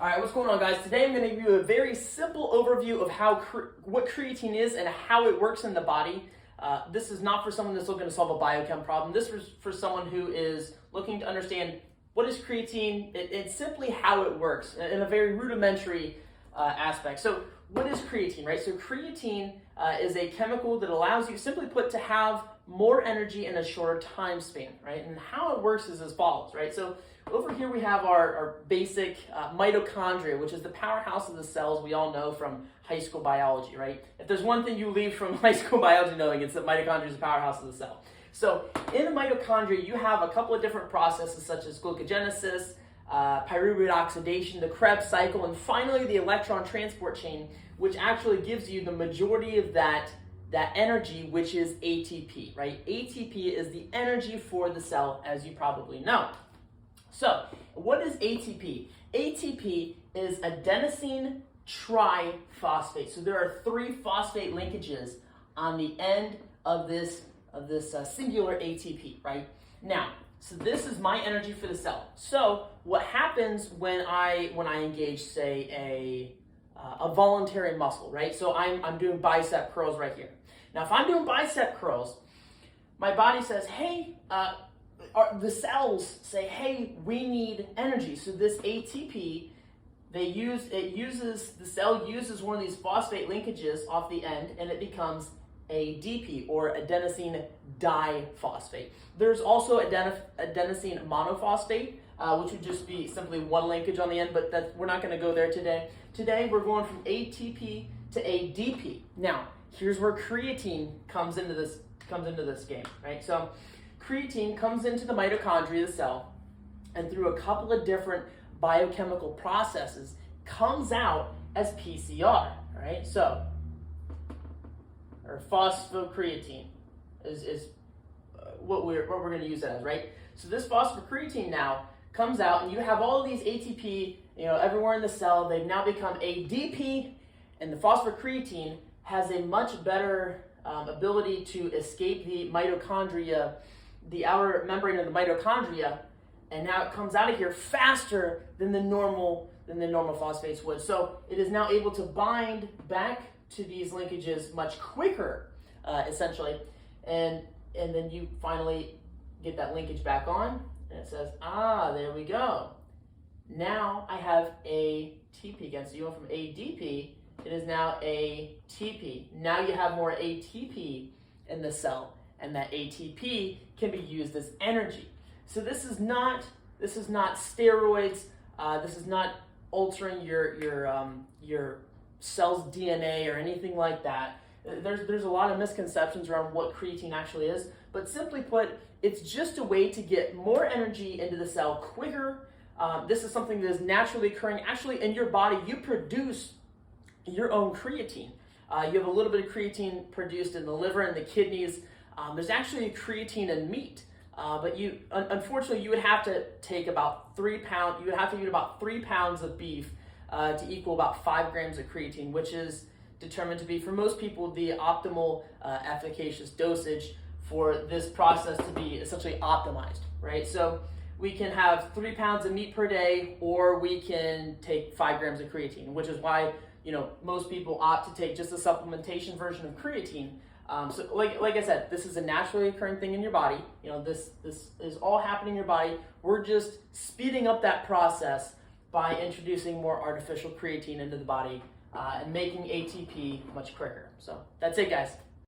All right, what's going on, guys? Today I'm going to give you a very simple overview of what creatine is and how it works in the body. This is not for someone that's looking to solve a biochem problem. This is for someone who is looking to understand what is creatine. It's simply how it works in a very rudimentary aspect. So what is creatine, right? So creatine is a chemical that allows you, simply put, to have more energy in a shorter time span, right? And how it works is as follows, right? So over here we have our basic mitochondria, which is the powerhouse of the cells we all know from high school biology, right? If there's one thing you leave from high school biology knowing, it's that mitochondria is the powerhouse of the cell. So in the mitochondria, you have a couple of different processes such as glucogenesis, pyruvate oxidation, the Krebs cycle, and finally the electron transport chain, which actually gives you the majority of that energy, which is ATP, right? ATP is the energy for the cell, as you probably know. So, what is ATP? ATP is adenosine triphosphate. So there are 3 phosphate linkages on the end of this singular ATP, right? Now, so this is my energy for the cell. So what happens when I engage, say, a voluntary muscle, right? So I'm doing bicep curls right here. Now, if I'm doing bicep curls, my body says, hey, the cells say, hey, we need energy. So this ATP, the cell uses one of these phosphate linkages off the end, and it becomes ADP, or adenosine diphosphate. There's also adenosine monophosphate, which would just be simply one linkage on the end, but we're not going to go there today. Today, we're going from ATP to ADP. Now, here's where creatine comes into this game, right? So creatine comes into the mitochondria of the cell, and through a couple of different biochemical processes, comes out as PCR, right? So, or phosphocreatine is what we're going to use that as, right? So this phosphocreatine now comes out, and you have all of these ATP, everywhere in the cell. They've now become ADP, and the phosphocreatine has a much better ability to escape the mitochondria, the outer membrane of the mitochondria, and now it comes out of here faster than the normal phosphates would. So it is now able to bind back to these linkages much quicker, essentially, and then you finally get that linkage back on, and it says, there we go. Now I have ATP again. So you went from ADP, it is now ATP. Now you have more ATP in the cell, and that ATP can be used as energy. So this is not steroids. This is not altering your cell's DNA or anything like that. There's a lot of misconceptions around what creatine actually is, but simply put, it's just a way to get more energy into the cell quicker. This is something that is naturally occurring. Actually, in your body, you produce your own creatine. You have a little bit of creatine produced in the liver and the kidneys. There's actually creatine in meat, but unfortunately, you would have to take about 3 pounds. You would have to eat about 3 pounds of beef to equal about 5 grams of creatine, which is determined to be, for most people, the optimal efficacious dosage for this process to be essentially optimized, right? So we can have 3 pounds of meat per day, or we can take 5 grams of creatine, which is why most people opt to take just a supplementation version of creatine. So like I said, this is a naturally occurring thing in your body. This is all happening in your body. We're just speeding up that process by introducing more artificial creatine into the body and making ATP much quicker. So that's it, guys.